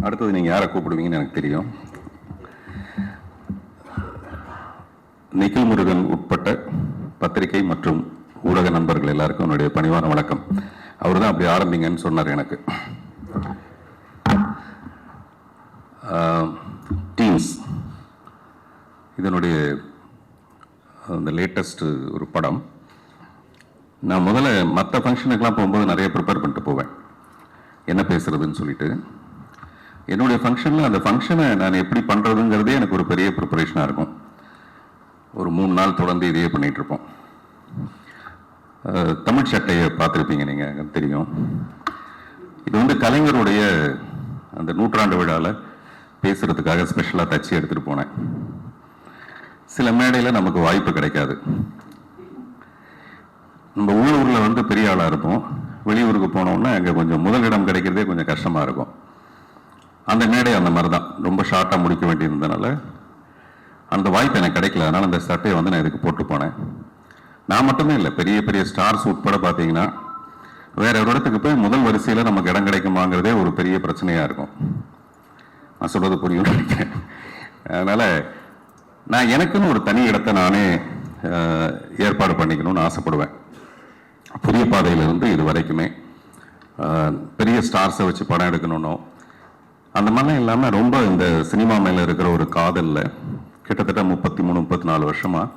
அடுத்தது நீங்கள் யாரை கூப்பிடுவீங்கன்னு எனக்கு தெரியும். நிகில் முருகன் உட்பட்ட பத்திரிகை மற்றும் ஊடக நண்பர்கள் எல்லாருக்கும் என்னுடைய பணிவான வணக்கம். அவர் தான் அப்படி ஆரம்பிங்கன்னு சொன்னார் எனக்கு. டீம்ஸ் இதனுடைய அந்த லேட்டஸ்ட் ஒரு படம். நான் முதல்ல மற்ற ஃபங்க்ஷனுக்கெலாம் போகும்போது நிறைய ப்ரிப்பேர் பண்ணிட்டு போவேன், என்ன பேசுறதுன்னு சொல்லிட்டு. என்னுடைய ஃபங்க்ஷனில் அந்த ஃபங்க்ஷனை நான் எப்படி பண்ணுறதுங்கிறதே எனக்கு ஒரு பெரிய ப்ரிப்பரேஷனாக இருக்கும். ஒரு 3 நாள் தொடர்ந்து இதையே பண்ணிகிட்டு இருப்போம். தமிழ் சட்டையை பார்த்துருப்பீங்க நீங்கள், தெரியும். இது வந்து கலைஞருடைய அந்த 100ஆண்டு விழாவில் பேசுகிறதுக்காக ஸ்பெஷலாக தச்சு எடுத்துகிட்டு போனேன். சில மேடையில் நமக்கு வாய்ப்பு கிடைக்காது. நம்ம உள்ளூரில் வந்து பெரிய ஆளாக இருப்போம், வெளியூருக்கு போனோம்னா அங்கே கொஞ்சம் முதலிடம் கிடைக்கிறதே கொஞ்சம் கஷ்டமாக இருக்கும். அந்த மேடை அந்த மாதிரி தான், ரொம்ப ஷார்ட்டாக முடிக்க வேண்டியிருந்தனால அந்த வாய்ப்பு எனக்கு கிடைக்கல. அதனால் அந்த சட்டையை வந்து நான் இதுக்கு போட்டு போனேன். நான் மட்டுமே இல்லை, பெரிய பெரிய ஸ்டார்ஸ் உட்பட பார்த்தீங்கன்னா வேற ஒரு இடத்துக்கு போய் முதல் வரிசையில் நமக்கு இடம் கிடைக்குமாங்கிறதே ஒரு பெரிய பிரச்சனையாக இருக்கும். நான் சொல்றது புரியும் நினைக்கிறேன். அதனால் நான் எனக்குன்னு ஒரு தனி இடத்தை நானே ஏற்பாடு பண்ணிக்கணும்னு ஆசைப்படுவேன். புதிய பாதையிலிருந்து இது வரைக்குமே பெரிய ஸ்டார்ஸை வச்சு படம் எடுக்கணும்னோ அந்த மாதிரிலாம் இல்லாமல் ரொம்ப இந்த சினிமா மேலே இருக்கிற ஒரு காதலில் கிட்டத்தட்ட 33-34 வருஷமாக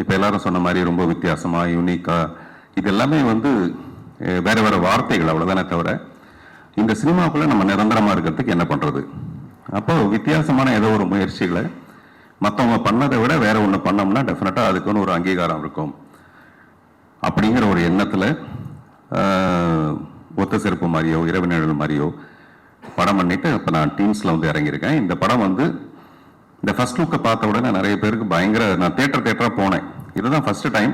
இப்போ எல்லாரும் சொன்ன மாதிரி ரொம்ப வித்தியாசமாக யூனிக்காக இது எல்லாமே வந்து வேறு வேறு வார்த்தைகள் அவ்வளோதானே தவிர இந்த சினிமாக்குள்ளே நம்ம நிரந்தரமாக இருக்கிறதுக்கு என்ன பண்ணுறது. அப்போ வித்தியாசமான ஏதோ ஒரு முயற்சிகளை மற்றவங்க பண்ணதை விட வேற ஒன்று பண்ணோம்னா டெஃபினட்டாக அதுக்குன்னு ஒரு அங்கீகாரம் இருக்கும் அப்படிங்கிற ஒரு எண்ணத்தில் ஒத்த செருப்பு மாதிரியோ இரவு நிழல் மாதிரியோ படம் பண்ணிட்டு இப்போ நான் டீம்ஸில் வந்து இறங்கியிருக்கேன். இந்த படம் வந்து இந்த ஃபர்ஸ்ட் லுக்கை பார்த்த உடனே நிறைய பேருக்கு பயங்கர, நான் தேட்டராக போனேன். இதுதான் ஃபர்ஸ்ட் டைம்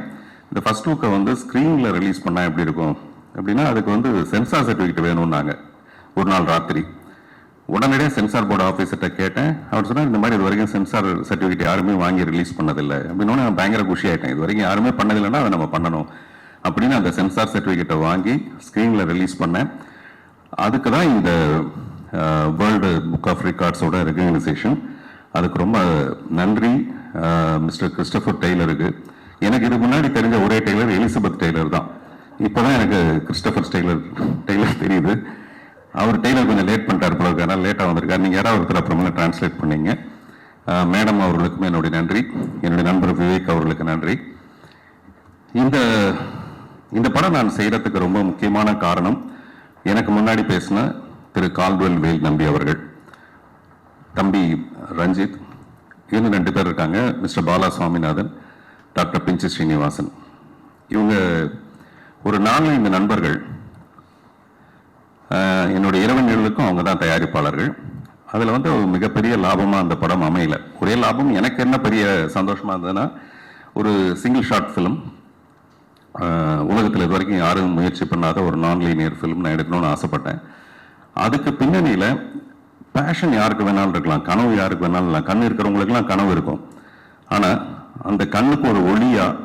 இந்த ஃபர்ஸ்ட் லுக்கை வந்து ஸ்க்ரீனில் ரிலீஸ் பண்ணால் எப்படி இருக்கும் அப்படின்னா அதுக்கு வந்து சென்சார் சர்டிஃபிகேட் வேணும்னாங்க. ஒரு நாள் ராத்திரி உடனடியாக சென்சார் போர்டு ஆஃபீஸர்கிட்ட கேட்டேன். அவர் சொன்னால் இந்த மாதிரி இது வரைக்கும் சென்சார் சர்டிஃபிகேட் யாருமே வாங்கி ரிலீஸ் பண்ணதில்லை அப்படின்னு. நான் பயங்கர குஷி ஆகிட்டேன். இது வரைக்கும் யாருமே பண்ணதில்லைன்னா அதை நம்ம பண்ணணும் அப்படின்னு அந்த சென்சார் சர்டிஃபிகேட்டை வாங்கி ஸ்க்ரீனில் ரிலீஸ் பண்ணேன். அதுக்கு தான் இந்த வேர்ல்டு புக் ஆஃப் ரெக்கார்ட்ஸோட ரெகக்னைசேஷன். அதுக்கு ரொம்ப நன்றி மிஸ்டர் கிறிஸ்டபர் டெய்லருக்கு. எனக்கு இதுக்கு முன்னாடி தெரிஞ்ச ஒரே டெய்லர் எலிசபெத் டெய்லர் தான். இப்போ தான் எனக்கு கிறிஸ்டபர் டெய்லர் தெரியுது. அவர் டெய்லர் கொஞ்சம் லேட் பண்ணிட்டார் போல இருக்கு, அதனால் லேட்டாக வந்திருக்காரு. நீங்கள் யாராவது ஒருத்தர் அப்புறமா டிரான்ஸ்லேட் பண்ணீங்க. மேடம் அவர்களுக்குமே என்னுடைய நன்றி, என்னுடைய நண்பர் விவேக் அவர்களுக்கு நன்றி. இந்த படம் நான் செய்கிறதுக்கு ரொம்ப முக்கியமான காரணம் எனக்கு முன்னாடி பேசின திரு கால்டுவெல் வேல் நம்பி அவர்கள், தம்பி ரஞ்சித், இன்னும் 2 பேர் இருக்காங்க, மிஸ்டர் பாலா சுவாமிநாதன், டாக்டர் பிஞ்சி ஸ்ரீனிவாசன். இவங்க ஒரு 4-5 நண்பர்கள். என்னுடைய இரவு நிழலுக்கும் அவங்க தான் தயாரிப்பாளர்கள். அதில் வந்து ஒரு மிகப்பெரிய லாபமாக அந்த படம் அமையல. ஒரே லாபம் எனக்கு என்ன பெரிய சந்தோஷமாக இருந்ததுன்னா, ஒரு சிங்கிள் ஷார்ட் ஃபிலிம், உலகத்தில் இது வரைக்கும் யாரும் முயற்சி பண்ணாத ஒரு நான்-லீனியர் ஃபிலிம் நான் எடுக்கணும்னு ஆசைப்பட்டேன். அதுக்கு பின்னணியில் பேஷன் யாருக்கு வேணாலும் இருக்கலாம், கனவு யாருக்கு வேணாலும் இல்லை. கண் இருக்கிறவங்களுக்குலாம் கனவு இருக்கும். ஆனால் அந்த கண்ணுக்கு ஒரு ஒளியாக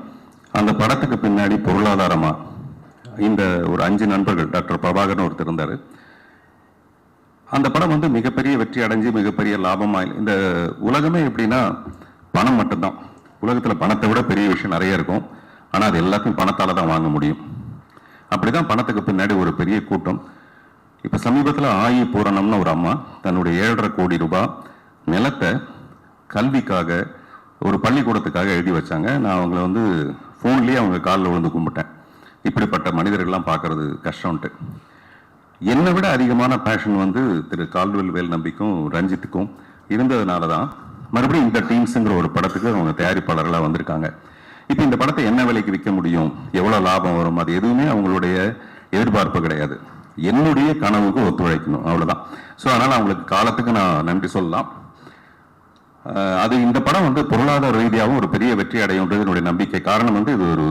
அந்த படத்துக்கு பின்னாடி பொருளாதாரமாக இந்த ஒரு 5 நண்பர்கள், டாக்டர் பிரபாகரன் ஒருத்தர் இருந்தார். அந்த படம் வந்து மிகப்பெரிய வெற்றி அடைஞ்சு மிகப்பெரிய லாபமாக, இந்த உலகமே எப்படின்னா பணம் மட்டும்தான். உலகத்தில் பணத்தை விட பெரிய விஷயம் நிறைய இருக்கும், ஆனால் அது எல்லாத்தையும் பணத்தால் தான் வாங்க முடியும். அப்படிதான் பணத்துக்கு பின்னாடி ஒரு பெரிய கூட்டம். இப்போ சமீபத்தில் ஆயி பூரணம்னு ஒரு அம்மா தன்னுடைய 7.5 கோடி ரூபாய் நிலத்தை கல்விக்காக ஒரு பள்ளிக்கூடத்துக்காக எழுதி வச்சாங்க. நான் அவங்கள வந்து ஃபோன்லேயே அவங்க காலில் விழுந்து கும்பிட்டேன். இப்படிப்பட்ட மனிதர்கள்லாம் பார்க்கறது கஷ்டம்ட்டு. என்னை விட அதிகமான பேஷன் வந்து திரு கால்டுவெல் வேல் நம்பிக்கும் ரஞ்சித்துக்கும் இருந்ததுனால தான் மறுபடியும் இந்த டீம்ஸுங்கிற ஒரு படத்துக்கு அவங்க தயாரிப்பாளர்களாக வந்திருக்காங்க. இப்போ இந்த படத்தை என்ன விலைக்கு விற்க முடியும், எவ்வளோ லாபம் வரும், அது எதுவுமே அவங்களுடைய எதிர்பார்ப்பு கிடையாது. என்னுடைய கனவுக்கு ஒத்துழைக்கணும், அவ்வளோதான். ஸோ அதனால் அவங்களுக்கு காலத்துக்கு நான் நன்றி சொல்லலாம். அது இந்த படம் வந்து பொருளாதார ரீதியாகவும் ஒரு பெரிய வெற்றி அடையுன்றது என்னுடைய நம்பிக்கை. காரணம் வந்து இது ஒரு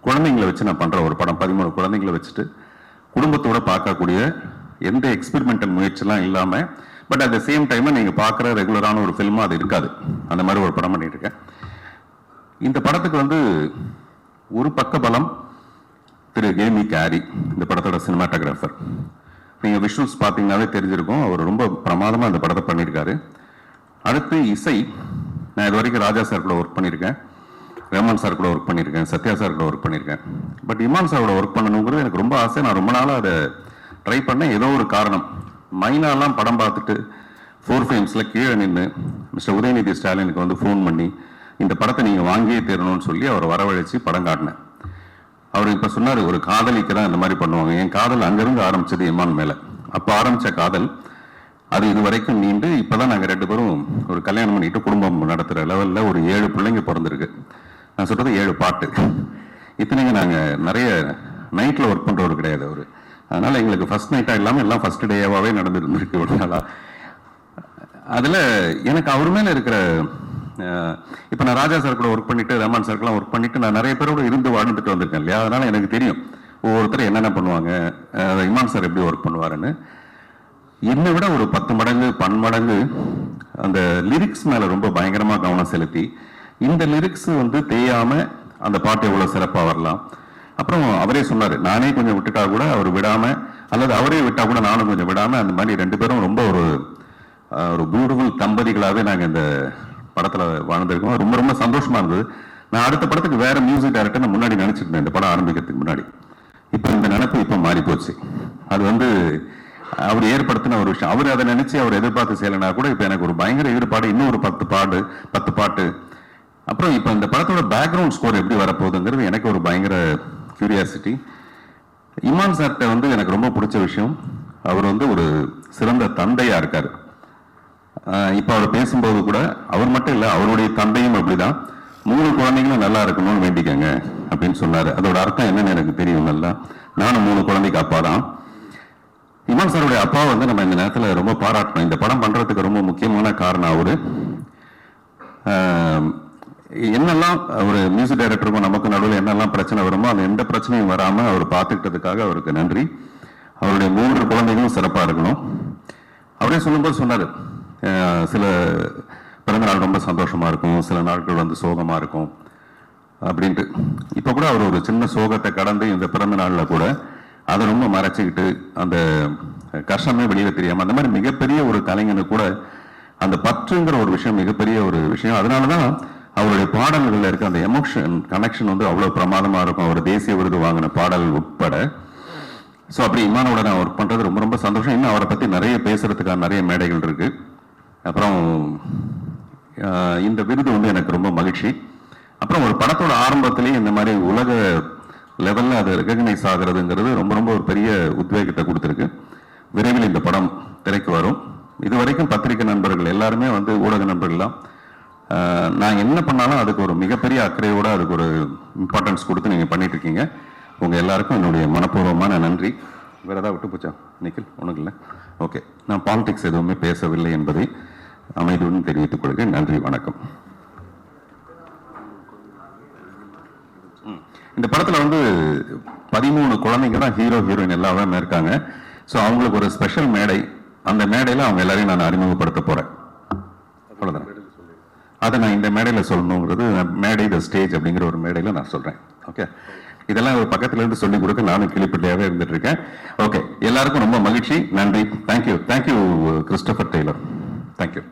குழந்தைங்களை வச்சு நான் பண்ணுற ஒரு படம். 13 குழந்தைங்களை வச்சுட்டு குடும்பத்தோடு பார்க்கக்கூடிய எந்த எக்ஸ்பெரிமெண்டல் முயற்சிலாம் இல்லாமல், but at the same time நீங்கள் பார்க்குற ரெகுலரான ஒரு ஃபில்மாக அது இருக்காது. அந்த மாதிரி ஒரு படம் பண்ணிட்டு இருக்கேன். இந்த படத்துக்கு வந்து ஒரு பக்க பலம் திரு கேமி கேரி, இந்த படத்தோட சினிமாட்டோகிராஃபர். நீங்கள் விஷுவல்ஸ் பார்த்தீங்கன்னாவே தெரிஞ்சிருக்கும், அவர் ரொம்ப பிரமாதமாக அந்த படத்தை பண்ணியிருக்காரு. அடுத்து இசை, நான் இது வரைக்கும் ராஜா சார் கூட ஒர்க் பண்ணியிருக்கேன், ரஹ்மான் சார் கூட ஒர்க் பண்ணியிருக்கேன், சத்யா சார் கூட ஒர்க் பண்ணியிருக்கேன். பட் இமான் சாரோட ஒர்க் பண்ணணுங்கிறது எனக்கு ரொம்ப ஆசை. நான் ரொம்ப நாளாக அதை ட்ரை பண்ணேன். ஏதோ ஒரு காரணம், மைனாலாம் படம் பார்த்துட்டு 4 ஃப்ரேம்ஸில் கீழே நின்று மிஸ்டர் உதயநிதி ஸ்டாலினுக்கு வந்து ஃபோன் பண்ணி இந்த படத்தை நீங்கள் வாங்கியே தரணும்னு சொல்லி அவரை வரவழைச்சு படம் காட்டினேன். அவர் இப்போ சொன்னார், ஒரு காதலிக்கு தான் இந்த மாதிரி பண்ணுவாங்க. என் காதல் அங்கேருந்து ஆரம்பிச்சது இமான் மேலே. அப்போ ஆரம்பித்த காதல் அது இது வரைக்கும் நீண்டு இப்போதான் நாங்கள் 2 பேரும் ஒரு கல்யாணம் பண்ணிட்டு குடும்பம் நடத்துகிற லெவலில் ஒரு 7 பிள்ளைங்க பிறந்திருக்கு. நான் சொல்கிறது 7 பாட்டு. இத்தனைங்க நாங்கள் நிறைய நைட்டில் ஒர்க் பண்ணுறவர் கிடையாது அவர். அதனால் எங்களுக்கு ஃபர்ஸ்ட் நைட்டாக இல்லாமல் எல்லாம் ஃபர்ஸ்ட் டேவாகவே நடந்துருந்துருக்கு ஒரு நாளாக. அதில் எனக்கு அவர் மேலே இருக்கிற இப்போ நான் ராஜா சார் கூட ஒர்க் பண்ணிட்டு ரஹ்மான் சார்க்கெலாம் ஒர்க் பண்ணிட்டு நான் நிறைய பேரோட இருந்து வாழ்ந்துட்டு வந்திருக்கேன் இல்லையா. அதனால் எனக்கு தெரியும் ஒவ்வொருத்தர் என்னென்ன பண்ணுவாங்க, இமான் சார் எப்படி ஒர்க் பண்ணுவாருன்னு. என்னை விட ஒரு 10 மடங்கு 12 மடங்கு அந்த லிரிக்ஸ் மேலே ரொம்ப பயங்கரமாக கவனம் செலுத்தி இந்த லிரிக்ஸ் வந்து தேயாமல் அந்த பாட்டு எவ்வளோ சிறப்பாக வரலாம். அப்புறம் அவரே சொன்னார், நானே கொஞ்சம் விட்டுட்டா கூட அவர் விடாமல், அல்லது அவரே விட்டா கூட நானும் கொஞ்சம் விடாமல், அந்த மாதிரி 2 பேரும் ரொம்ப ஒரு பியூட்டிஃபுல் தம்பதிகளாகவே நாங்கள் இந்த படத்தில் வாழ்ந்திருக்கோம். ரொம்ப ரொம்ப சந்தோஷமாக இருந்தது. நான் அடுத்த படத்துக்கு வேற மியூசிக் டைரக்டர் நான் முன்னாடி நினச்சிருந்தேன் இந்த படம் ஆரம்பிக்கிறதுக்கு முன்னாடி. இப்போ இந்த நினைப்பு இப்போ மாறி போச்சு. அது வந்து அவர் ஏற்படுத்தின ஒரு விஷயம். அவர் அதை நினைச்சு அவர் எதிர்பார்த்து செய்யலைனா கூட இப்போ எனக்கு ஒரு பயங்கர ஈடுபாடு. இன்னும் ஒரு 10 பாட்டு. அப்புறம் இப்போ இந்த படத்தோட பேக்ரவுண்ட் ஸ்கோர் எப்படி வரப்போகுதுங்கிறது எனக்கு ஒரு பயங்கர கியூரியாசிட்டி. இமான் சார்கிட்ட வந்து எனக்கு ரொம்ப பிடிச்ச விஷயம், அவர் வந்து ஒரு சிறந்த தந்தையா இருக்காரு. இப்போ அவர் பேசும்போது கூட அவர் மட்டும் இல்லை, அவருடைய தந்தையும் அப்படிதான் 3 குழந்தைங்களும் நல்லா இருக்கணும்னு வேண்டிக்கங்க அப்படின்னு சொன்னாரு. அதோட அர்த்தம் என்னன்னு எனக்கு தெரியும் நல்லா. நானும் 3 குழந்தைக்கு அப்பா தான். இமான் சாருடைய அப்பா வந்து நம்ம இந்த நேரத்தில் ரொம்ப பாராட்டணும். இந்த படம் பண்றதுக்கு ரொம்ப முக்கியமான காரணம் அவரு. என்னெல்லாம் ஒரு மியூசிக் டைரக்டருக்கும் நமக்கு நடுவில் என்னெல்லாம் பிரச்சனை வருமோ அந்த எந்த பிரச்சனையும் வராம அவர் பார்த்துக்கிட்டதுக்காக அவருக்கு நன்றி. அவருடைய 3 குழந்தைகளும் சிறப்பா இருக்கணும். அவரே சொல்லும்போது சொன்னாரு, சில பிறந்த நாள் ரொம்ப சந்தோஷமா இருக்கும், சில நாட்கள் வந்து சோகமா இருக்கும் அப்படின்ட்டு. இப்ப கூட அவர் ஒரு சின்ன சோகத்தை கடந்து இந்த பிறந்த நாள்ல கூட அதை ரொம்ப மறைச்சிக்கிட்டு அந்த கஷ்டமே வெளியில தெரியாம, அந்த மாதிரி மிகப்பெரிய ஒரு கலைஞனு கூட அந்த பற்றுங்கிற ஒரு விஷயம் மிகப்பெரிய ஒரு விஷயம். அதனாலதான் அவருடைய பாடல்கள்ல இருக்க அந்த எமோஷன் கனெக்ஷன் வந்து அவ்வளவு பிரமாதமா இருக்கும். அவர் தேசிய விருது வாங்கின பாடல் உட்பட. ஸோ அப்படி இமானோட நான் ஒர்க் பண்றது ரொம்ப ரொம்ப சந்தோஷம். இன்னும் அவரை பத்தி நிறைய பேசுறதுக்கான நிறைய மேடைகள் இருக்கு. அப்புறம் இந்த விருது வந்து எனக்கு ரொம்ப மகிழ்ச்சி. அப்புறம் ஒரு படத்தோட ஆரம்பத்திலேயே இந்த மாதிரி உலக லெவலில் அது ரெகக்னைஸ் ஆகிறதுங்கிறது ரொம்ப ரொம்ப ஒரு பெரிய உத்வேகத்தை கொடுத்துருக்கு. விரைவில் இந்த படம் திரைக்கு வரும். இது வரைக்கும் பத்திரிகை நண்பர்கள் எல்லாருமே வந்து ஊடக நண்பர்கள்லாம் நான் என்ன பண்ணாலும் அதுக்கு ஒரு மிகப்பெரிய அக்கறையோட அதுக்கு ஒரு இம்பார்ட்டன்ஸ் கொடுத்து நீங்கள் பண்ணிட்டு இருக்கீங்க. உங்கள் எல்லாருக்கும் என்னுடைய மனப்பூர்வமான நன்றி. வேற ஏதாவது விட்டு போச்சா நிக்கில்? ஒன்றும் இல்லை. ஓகே, நான் பாலிடிக்ஸ் எதுவுமே பேசவில்லை என்பதை அமைதியுடன் தெரிவித்துக் கொள்கிறேன். நன்றி, வணக்கம். இந்த படத்தில் வந்து 13 குழந்தைங்க தான் ஹீரோ ஹீரோயின் எல்லாமே இருக்காங்க. ஸோ அவங்களுக்கு ஒரு ஸ்பெஷல் மேடை, அந்த மேடையில் அவங்க எல்லாரையும் நான் அறிமுகப்படுத்த போறேன். அவ்வளோதான். அதை நான் இந்த மேடையில் சொல்லணுங்கிறது மேடை த ஸ்டேஜ் அப்படிங்கிற ஒரு மேடையில் நான் சொல்றேன். ஓகே, இதெல்லாம் ஒரு பக்கத்துல இருந்து சொல்லிக் கொடுக்க நானும் கிளிப்பிள்ளையாவே இருந்துட்டு இருக்கேன். ஓகே, எல்லாருக்கும் ரொம்ப மகிழ்ச்சி. நன்றி. Thank you Christopher Taylor. தேங்க்யூ.